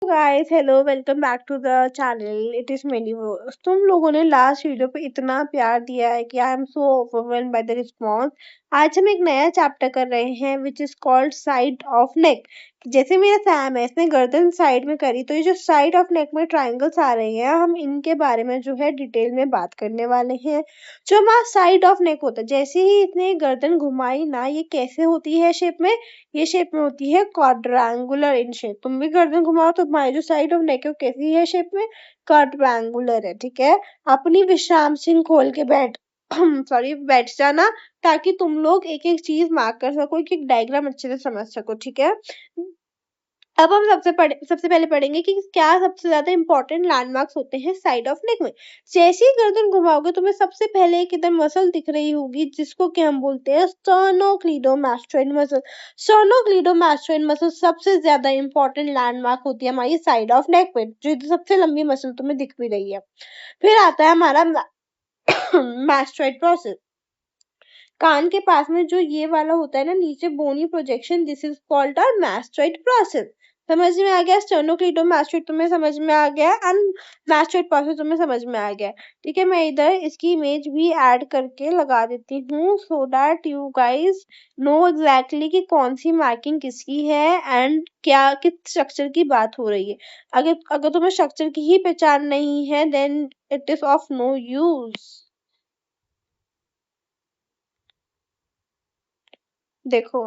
Guys hello welcome back to the channel it is many तुम लोगों ने last video पे इतना प्यार दिया है कि I am so overwhelm by the response. आज हम एक नया चैप्टर कर रहे हैं which is called side of neck. जैसे मेरा सैम है इसने गर्दन साइड में करी तो ये जो साइड ऑफ नेक में ट्राइंगल्स आ रहे हैं हम इनके बारे में जो है डिटेल में बात करने वाले हैं। जो हमारा साइड ऑफ नेक होता है जैसे ही इसने गर्दन घुमाई ना ये कैसे होती है शेप में। ये शेप में होती है क्वाड्रेंगुलर इन शेप। तुम भी गर्दन घुमाओ तो तुम्हारी जो साइड ऑफ नेक है वो कैसी है शेप में। क्वाड्रेंगुलर है ठीक है। अपनी विश्राम सिंह खोल के बैठ सॉरी बैठ जाना ताकि तुम लोग एक एक चीज मार्क कर सको एक एक डायग्राम अच्छे से समझ सको ठीक है। अब हम सबसे पहले पढ़ेंगे कि क्या सबसे ज्यादा इंपॉर्टेंट लैंडमार्क्स होते हैं साइड ऑफ नेक में। जैसे ही गर्दन घुमाओगे तुम्हें सबसे पहले एक इधर मसल दिख रही होगी जिसको कि हम बोलते हैं स्टर्नोक्लीडोमास्टोइड मसल। स्टर्नोक्लीडोमास्टोइड मसल सबसे ज्यादा इंपॉर्टेंट लैंडमार्क होती है हमारी साइड ऑफ नेक पे जो सबसे लंबी मसल तुम्हें दिख भी रही है। फिर आता है हमारा मास्टोइड प्रोसेस। कान के पास में जो ये वाला होता है ना नीचे bony projection this is called a mastoid process. समझ में आ गया। स्टर्नोक्लीडोमास्टोइड तुम्हें समझ में आ गया एंड मास्टोइड प्रोसेस तुम्हें समझ में आ गया। ठीक है मैं इधर इसकी इमेज भी ऐड करके लगा देती हूँ so that you guys know exactly कि कौन सी मार्किंग किसकी है एंड क्या किस स्ट्रक्चर की बात हो रही है। अगर अगर तुम्हें स्ट्रक्चर की ही पहचान नहीं है then it is of no use. देखो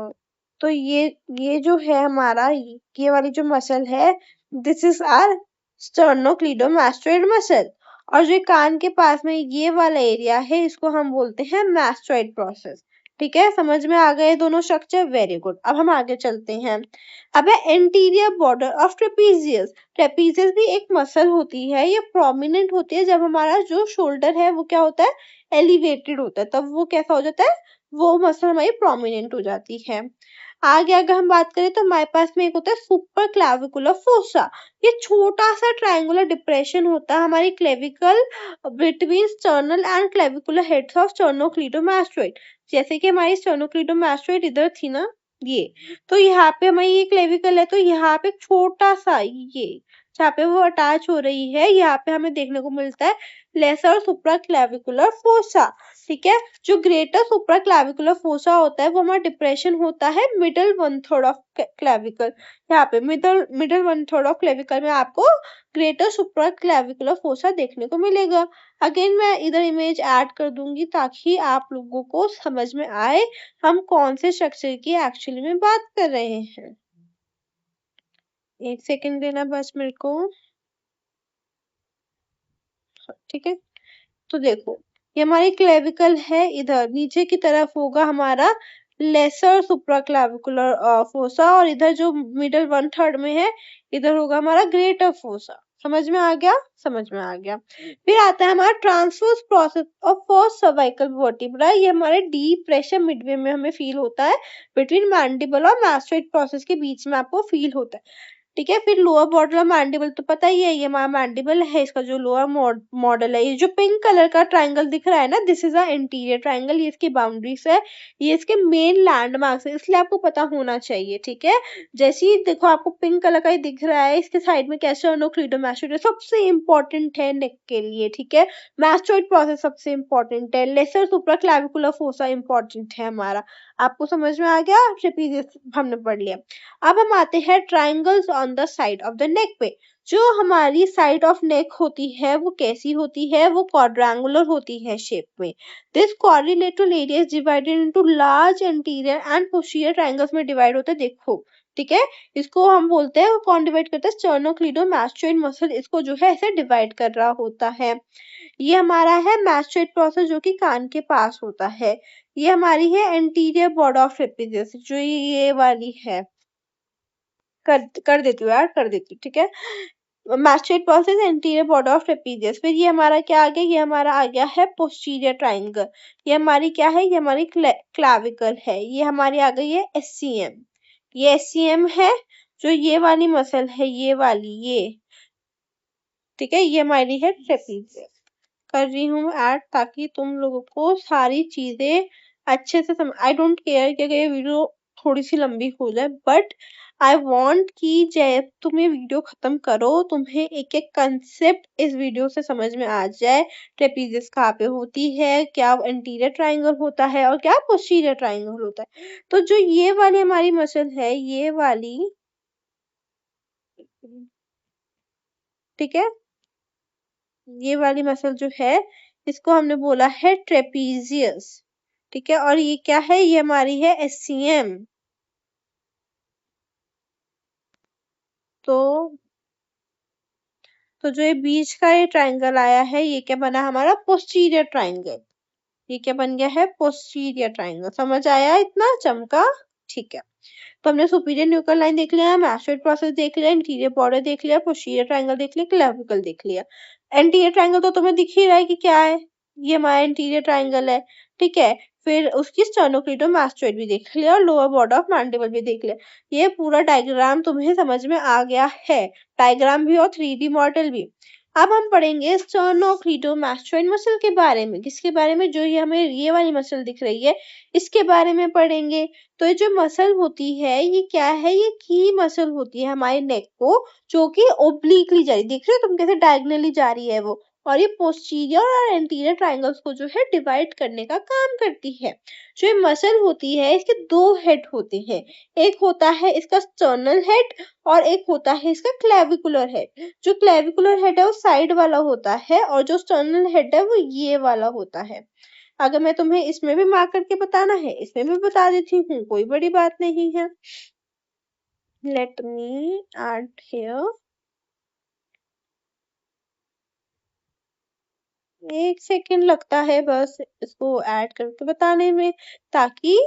तो ये जो है हमारा ये वाली जो मसल है दिस इज आर स्टर्नोक्लीडोमास्टोइड मसल। और जो कान के पास में ये वाला एरिया है इसको हम बोलते हैं मास्टोइड प्रोसेस। ठीक है समझ में आ गए दोनों स्ट्रक्चर वेरी गुड। अब हम आगे चलते हैं। अब है anterior border of trapezius. Trapezius भी एक मसल होती है ये प्रोमिनेंट होती है जब हमारा जो शोल्डर है वो क्या होता है एलिवेटेड होता है तब वो कैसा हो जाता है वो मसल हमारी प्रोमिनेंट हो जाती है। आगे अगर हम बात करें तो हमारे पास में एक होता है सुपर क्लाविकुलर फोसा। ये छोटा सा ट्रायंगुलर डिप्रेशन होता है हमारी clavicle between sternal and clavicular heads of sternocleidomastoid. जैसे कि हमारी स्टर्नोक्लीडोमास्टोइड इधर थी ना ये तो यहाँ पे हमारी ये क्लेविकल है तो यहाँ पे एक छोटा सा ये जहाँ पे वो अटैच हो रही है यहाँ पे हमें देखने को मिलता है लेसर सुप्रा क्लेविकुलर फोसा। ठीक है। जो ग्रेटर सुप्रा क्लैविकुलर फोसा होता है वो हमारा डिप्रेशन होता है middle one third of clavicle. यहाँ पे middle middle one third of clavicle में आपको ग्रेटर सुप्रा क्लैविकुलर फोसा देखने को मिलेगा। अगेन मैं इधर इमेज ऐड कर दूंगी ताकि आप लोगों को समझ में आए हम कौन से स्ट्रक्चर की एक्चुअली में बात कर रहे हैं। एक सेकंड देना बस मेरे को। ठीक है तो देखो ये हमारी क्लेविकल है इधर नीचे की तरफ होगा हमारा लेसर सुप्राक्लाविकुलर फोसा और इधर जो मिडल वन थर्ड में है इधर होगा हमारा ग्रेटर फोसा। समझ में आ गया। समझ में आ गया। फिर आता है हमारा transverse process of first cervical vertebra. ये हमारे डीप प्रेशर मिडवे में हमें फील होता है बिटवीन मैंडिबल और मास्टोइड प्रोसेस के बीच में आपको फील होता है। ठीक है। फिर लोअर बॉर्डर मैंडिबल तो पता ही है ये हमारा मैंडिबल है इसका जो लोअर मॉडल है ये जो पिंक कलर का ट्राइंगल दिख रहा है ना this is a interior triangle ये इसकी बाउंड्रीज है ये इसके मेन लैंडमार्क्स है इसलिए आपको पता होना चाहिए। ठीक है। जैसे ही देखो आपको पिंक कलर का ही दिख रहा है इसके साइड में स्टर्नोक्लीडोमास्टोइड सबसे इंपॉर्टेंट है नेक के लिए। ठीक है। मास्टोइड प्रोसेस सबसे इंपॉर्टेंट है लेसर सुप्राक्लैविकुलर फोसा इंपॉर्टेंट है हमारा। आपको समझ में आ गया ट्रेपीजियस हमने पढ़ लिया। अब हम आते हैं triangles on the side of the neck पे। जो हमारी साइड ऑफ नेक होती है वो कैसी होती है वो क्वाड्रेंगुलर होती है शेप में। This quadrilateral area is divided into large anterior and posterior triangles में डिवाइड होता है देखो। ठीक है। इसको हम बोलते हैं कौन डिवाइड करता है स्टर्नोक्लीडोमास्टोइड मसल इसको जो है ऐसे डिवाइड कर रहा होता है। ये हमारा है मास्टोइड प्रोसेस जो कि कान के पास होता है। ये हमारी है एंटीरियर बॉर्डर ऑफ ट्रेपेजियस जो ये वाली है। कर देती हूँ यार कर देती हूँ। ठीक है। Mastoid process anterior border of trapezius. फिर ये हमारा क्या आ गया ये हमारा आ गया है पोस्टीरियर ट्राइंगल। ये हमारी क्या है ये हमारी क्लाविकल है। ये हमारी आ गई है एससीएम। ये एससीएम है जो ये वाली मसल है ये वाली ये। ठीक है। ये हमारी है ट्रेपीजियस। कर रही हूँ ऐड ताकि तुम लोगों को सारी चीजें अच्छे से समझ आई डोंट केयर कि अगर ये वीडियो थोड़ी सी लंबी हो जाए, बट आई वॉन्ट कि जब तुम ये वीडियो खत्म करो तुम्हें एक एक कंसेप्ट इस वीडियो से समझ में आ जाए। ट्रेपीजियस कहाँ पे होती है, क्या एंटीरियर ट्राइंगल होता है और क्या पोस्टीरियर ट्राइंगल होता है। तो जो ये वाली हमारी मसल है, ये वाली, ठीक है, ये वाली मसल जो है इसको हमने बोला है ट्रेपीजियस, ठीक है। और ये क्या है, ये हमारी है एससीएम। तो जो ये बीच का ये ट्राइंगल आया है ये क्या बना हमारा पोस्टीरियर ट्राइंगल। ये क्या बन गया है, पोस्टीरियर ट्राइंगल। समझ आया, इतना चमका, ठीक है। तो हमने सुपीरियर न्यूक्लियर लाइन देख लिया, मैस्टोइड प्रोसेस देख लिया, इंटीरियर बॉर्डर देख लिया, पोस्टीरियर ट्राइंगल देख लिया, क्लेविकल देख लिया। एंटीरियर ट्राइंगल तो तुम्हें दिख ही रहा है कि क्या है, ये हमारा इंटीरियर ट्राइंगल है, ठीक है। फिर उसकी स्टर्नोक्लीडोमास्टोइड भी देख लिया और लोअर बॉर्डर ऑफ मैंडिबल भी देख लिया। ये पूरा डायग्राम तुम्हें समझ में आ गया है, डायग्राम भी और 3D मॉडल भी। अब हम पढ़ेंगे स्टर्नोक्लीडोमास्टोइड मसल के बारे में। किसके बारे में, जो ये हमें ये वाली मसल दिख रही है इसके बारे में पढ़ेंगे। तो ये जो मसल होती है ये क्या है, ये की मसल होती है हमारे नेक को, जो कि ओब्लिकली जा रही, देख रहे हो तुम कैसे डायगनली जा रही है वो, और ये पोस्टीरियर और एंटीरियर ट्राइंगल्स को जो है डिवाइड करने का काम करती है। जो ये मसल होती है इसके दो हेड होते हैं, एक होता है इसका स्टर्नल हेड और एक होता है इसका क्लेविकुलर हेड। जो क्लेविकुलर हेड है वो साइड वाला होता है और जो स्टर्नल हेड है वो ये वाला होता है। अगर मैं तुम्हें इसमें भी मार्क करके बताना है इसमें भी बता देती हूँ, कोई बड़ी बात नहीं है। लेट मी ऐड हियर, एक सेकेंड लगता है बस इसको ऐड करके बताने में, ताकि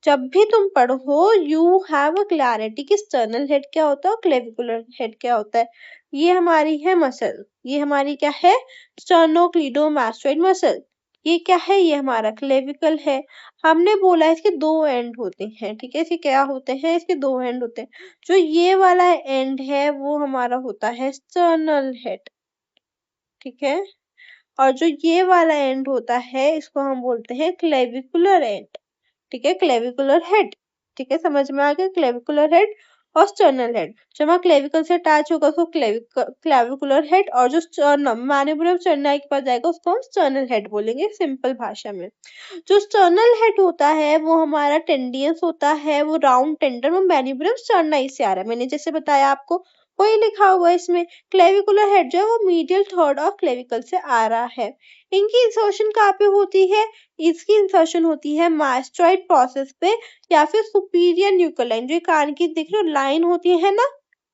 जब भी तुम पढ़ो यू हैव अ क्लैरिटी कि स्टर्नल हेड क्या होता है और क्लेविकुलर हेड क्या होता है। ये हमारी है मसल, ये हमारी क्या है, स्टर्नोक्लीडोमास्टोइड मसल। ये क्या है, ये हमारा क्लेविकल है। हमने बोला इसके दो एंड होते हैं, ठीक है, इसके क्या होते हैं, इसके दो एंड होते हैं। जो ये वाला एंड है वो हमारा होता है स्टर्नल हेड, ठीक है। और जो ये वाला एंड होता है इसको हम बोलते हैं क्लेविकुलर एंड, ठीक है, क्लेविकुलर हेड, ठीक है। समझ में आ गया, क्लेविकुलर हेड और स्टर्नल हेड। जो हमारा क्लेविकल से अटैच होगा उसको क्लेविकुलर हेड, और जो स्टर्नम मैनिपुलम स्टर्नाई के पास जाएगा उसको हम स्टर्नल हेड बोलेंगे सिंपल भाषा में। जो स्टर्नल हेड होता है वो हमारा टेंडियंस होता है, वो राउंड टेंडर और मैनिपुलम स्टर्नाई से आ रहा है, मैंने जैसे बताया आपको वही लिखा हुआ है इसमें। क्लेविकुलर हेड जो है वो मीडियल थर्ड ऑफ क्लेविकल से आ रहा है। इनकी इंसर्शन कहाँ पे होती है, इसकी इंसर्शन होती है मास्टोइड प्रोसेस पे या फिर सुपीरियर न्यूक्लियर लाइन। जो कान की देख रहे हो लाइन होती है ना,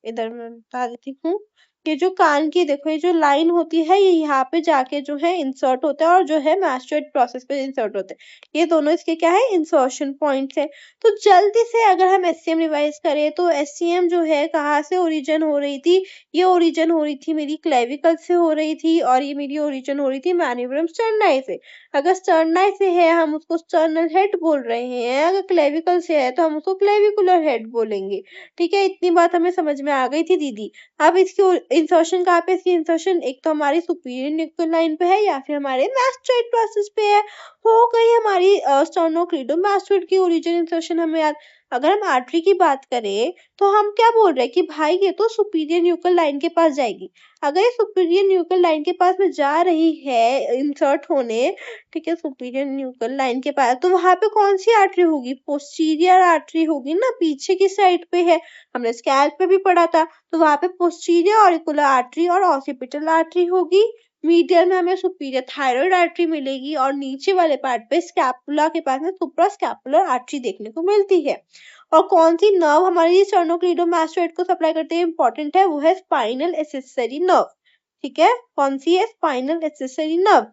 इधर मैं बता देती हूँ, ये जो कान की देखो ये जो लाइन होती है ये यहाँ पे जाके जो है इंसर्ट होता है और जो है मास्टोइड प्रोसेस पे इंसर्ट होते हैं। ये दोनों इसके क्या है, इंसर्शन पॉइंट्स है। तो जल्दी से अगर हम एससीएम रिवाइज करें तो एससीएम जो है कहाँ से ओरिजिन हो रही थी, ये ओरिजिन हो रही थी मेरी क्लेविकल से हो रही थी और ये मेरी ओरिजिन हो रही थी मैनिपुलम स्टर्नाई से। अगर स्टर्नाई से है हम उसको स्टर्नल हेड बोल रहे हैं, अगर क्लेविकल से है तो हम उसको क्लेविकुलर हेड बोलेंगे, ठीक है। इतनी बात हमें समझ में आ गई थी दीदी। अब इसकी इंसर्शन कहाँ पे, इसकी इंसर्शन एक तो हमारी सुपीरियर न्यूक्लियर लाइन पे है या फिर हमारे मास्टोइड प्रोसेस पे है। हो गई हमारी स्टर्नोक्लीडोमास्टोइड की ओरिजिन इंसर्शन हमें याद। अगर हम आर्टरी की बात करें तो हम क्या बोल रहे हैं कि भाई ये तो सुपीरियर न्यूक्लियर लाइन के पास जाएगी। अगर ये सुपीरियर न्यूक्लियर लाइन के पास में जा रही है इंसर्ट होने, ठीक है, सुपीरियर न्यूक्लियर लाइन के पास, तो वहां पे कौन सी आर्टरी होगी, पोस्टीरियर आर्टरी होगी ना, पीछे की साइड पे है, हमने स्कैल्प पे भी पढ़ा था। तो वहां पे पोस्टीरियर ऑरिकुलर आर्टरी और ऑसिपिटल आर्टरी होगी। मीडियल में हमें सुपीरियर थायराइड आर्टरी मिलेगी और नीचे वाले पार्ट पे स्कैपुला के पास में सुप्रा स्कैपुलर आर्टरी देखने को मिलती है। और कौन सी नर्व हमारी स्टर्नोक्लीडोमास्टोइड को सप्लाई करते हैं, इंपॉर्टेंट है, वो है स्पाइनल एक्सेसरी नर्व, ठीक है। कौन सी है, स्पाइनल एक्सेसरी नर्व।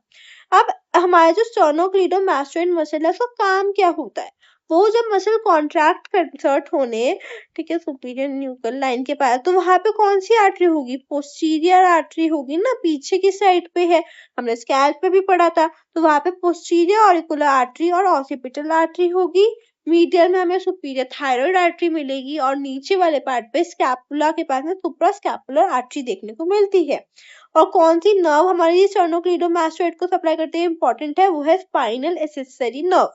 अब हमारा जो स्टर्नोक्लीडोमास्टोइड मसल है उसका काम क्या होता है, वो जब मसल कॉन्ट्रैक्ट कंसर्ट होने, ठीक है, सुपीरियर न्यूक्लियर लाइन के पास, तो वहां पे कौन सी आर्टरी होगी, पोस्टीरियर आर्टरी होगी ना, पीछे की साइड पे है, हमने स्कैल्प पे भी पढ़ा था। तो वहां पे पोस्टीरियर ऑरिकुलर आर्टरी और ऑसिपिटल आर्टरी होगी। मीडियल में हमें सुपीरियर थायराइड आर्टरी मिलेगी और नीचे वाले पार्ट पे स्कैपुला के पास में सुप्रा स्कैपुलर आर्टरी देखने को मिलती है। और कौन सी नर्व हमारी स्टर्नोक्लीडोमास्टोइड को सप्लाई करते हैं, इंपॉर्टेंट है, वो है स्पाइनल एक्सेसरी नर्व,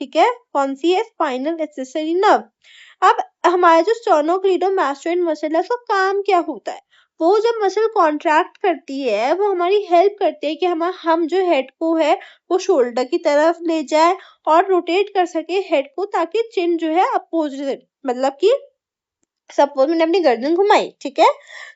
ठीक है, कौन सी है, स्पाइनल एक्सेसरी नर्व। अब हमारा जो स्टर्नोक्लीडोमास्टोइड मसल है उसका काम क्या होता है, वो जब मसल कॉन्ट्रैक्ट करती है वो हमारी हेल्प करती है कि हम जो हेड को है वो शोल्डर की तरफ ले जाए और रोटेट कर सके हेड को, ताकि चिन जो है अपोजिट, मतलब कि सपोज मैंने अपनी गर्दन घुमाई, ठीक है,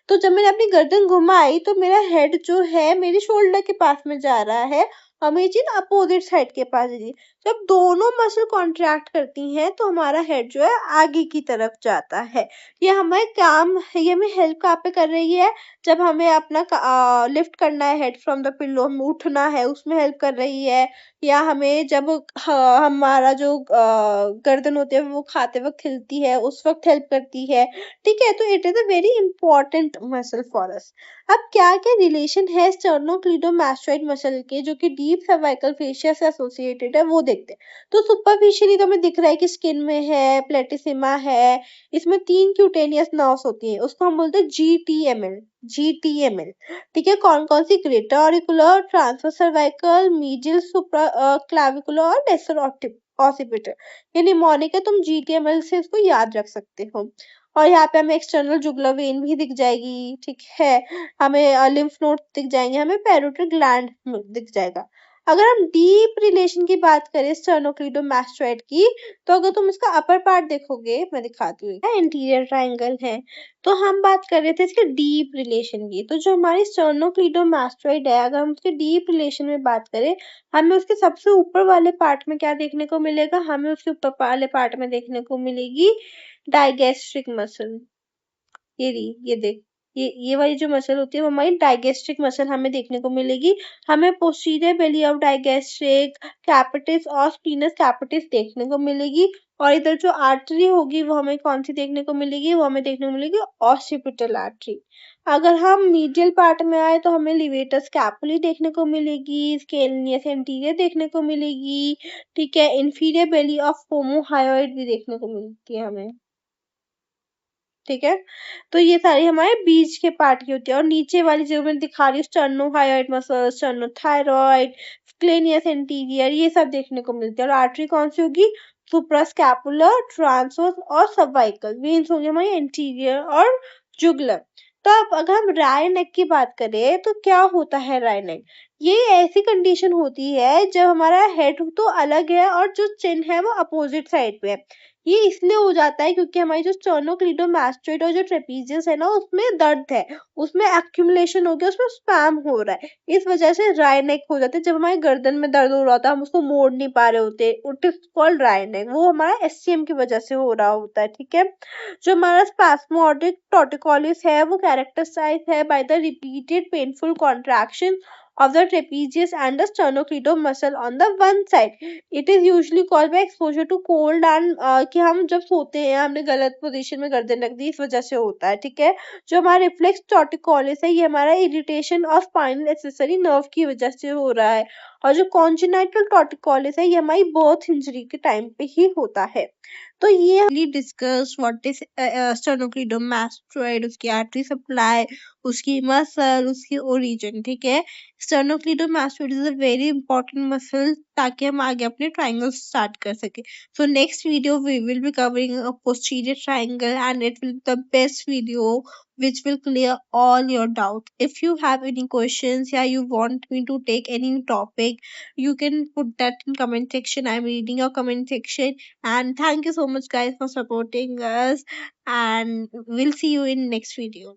तो जब मैंने अपनी गर्दन घुमाई तो मेरा हेड जो है मेरे शोल्डर के पास में जा रहा है और मेरी चिन अपोजिट साइड के पास है। जब दोनों मसल कॉन्ट्रैक्ट करती हैं तो हमारा हेड जो है आगे की तरफ जाता है। ये हमें काम, ये हमें हेल्प कहाँ पे कर रही है, जब हमें अपना लिफ्ट करना है हेड फ्रॉम द पिलो, हमें उठना है उसमें हेल्प कर रही है, या हमें जब हमारा जो गर्दन होती है वो खाते वक्त हिलती है उस वक्त हेल्प करती है, ठीक है। तो it is a very important muscle for us. अब क्या क्या रिलेशन है स्टर्नोक्लीडोमास्टोइड मसल के जो कि डीप सर्वाइकल फेशिया से एसोसिएटेड है वो देखते हैं। तो सुपरफिशियली तो हमें दिख रहा है कि स्किन में है, प्लेटिसिमा है, इसमें 3 क्यूटेनियस नर्व्स होती हैं, उसको हम बोलते हैं जीटीएमएल, जीटीएमएल, ठीक है। कौन कौन सी, greater auricular, transverse cervical, medial supra clavicular और लेसर ऑसिपिटल। ये निमोनिक है, तुम जीटीएमएल से इसको याद रख सकते हो। और यहाँ पे हमें एक्सटर्नल जुगुलर वेन भी दिख जाएगी, ठीक है, हमें लिम्फ नोड दिख जाएंगे, हमें पैरोटिड ग्लैंड दिख जाएगा। अगर हम डीप रिलेशन की बात करें स्टर्नोक्लीडोमास्टोइड की, तो अगर तुम इसका अपर पार्ट देखोगे, मैं दिखाती हूँ, इंटीरियर ट्रायंगल है, तो हम बात कर रहे थे इसके डीप रिलेशन की। तो जो हमारी स्टर्नोक्लीडोमास्टोइड है, अगर हम उसके डीप रिलेशन में बात करें, हमें उसके सबसे ऊपर वाले पार्ट में क्या देखने को मिलेगा, हमें उसके ऊपर वाले पार्ट में देखने को मिलेगी डाइगेस्ट्रिक मसल। ये देख, ये वाली जो मसल होती है वो हमारी डाइगेस्ट्रिक मसल हमें देखने को मिलेगी। हमें posterior belly of digastric capitis और स्प्लीनस कैपिटिस देखने को मिलेगी। और इधर जो आर्टरी होगी वो हमें कौन सी देखने को मिलेगी, वो हमें देखने को मिलेगी ऑसिपिटल आर्टरी। अगर हम मीडियल पार्ट में आए तो हमें लिवेटस कैपुली देखने को मिलेगी, स्केलियस एंटीरियर देखने को मिलेगी, ठीक है, इंफीरियर बेली ऑफ होमोहायोइड भी देखने को मिलती है हमें, ठीक है। तो ये सारी हमारे बीच के पार्ट की होती है। और नीचे वाली जो मैं दिखा रही हूँ, स्टर्नोहायोइड मसल, स्टर्नोथायरॉइड, स्क्लेनियस एंटीरियर, ये सब देखने को मिलती है। और आर्टरी कौन सी होगी, सुप्रास्कैपुलर, ट्रांसवर्स और सर्वाइकल। वेन्स होंगे हमारी एंटीरियर और जुगलर। तो अब अगर हम राय नेक की बात करें तो क्या होता है राय नेक, ये ऐसी कंडीशन होती है जब हमारा हेड तो अलग है और जो चिन है वो अपोजिट साइड पे है। ये इसलिए हो जाता है क्योंकि हमारी जो स्टर्नोक्लीडोमास्टोइड और जो ट्रेपीजियस है ना उसमें दर्द है, उसमें एक्यूमुलेशन हो गया, उसमें स्पैम हो रहा है, इस वजह से ड्राई नेक हो जाता है। जब हमारे गर्दन में दर्द हो रहा होता है, हम उसको मोड़ नहीं पा रहे होते, इट इज कॉल्ड ड्राई नेक, वो हमारा एससीएम की वजह से हो रहा होता है, ठीक है। जो हमारा स्पैस्मोडिक टॉर्टिकोलिस है वो कैरेक्टराइज्ड है by the repeated painful contraction of the trapezius and the sternocleidomastoid muscle on the one side. It is usually caused by exposure to cold and कि हम जब सोते हैं हमने गलत पोजीशन में गर्दन रख दी, इस वजह से होता है, ठीक है। जो हमारा रिफ्लेक्स टॉर्टिकोलिस है ये हमारा इरिटेशन और स्पाइनल एक्सेसरी नर्व की वजह से हो रहा है। और जो कॉन्जेनाइटल टॉर्टिकोलिस है ये हमारी बर्थ इंजरी के टाइम पे ही होता है। तो ये डिस्कस व्हाट इज स्टर्नोक्लीडोमास्टोइड, उसकी आर्टरी सप्लाई, उसकी मसल, उसकी ओरिजिन, ठीक है। Sternocleidomastoid is a very important muscle ताकि हम आगे अपने ट्रायंगल स्टार्ट कर सके। So next video we will be covering a posterior triangle and it will be the best video which will clear all your doubts. If you have any questions, yeah, you want me to take any topic, you can put that in comment section. I'm reading your comment section. And thank you so much guys for supporting us, and we'll see you in next video.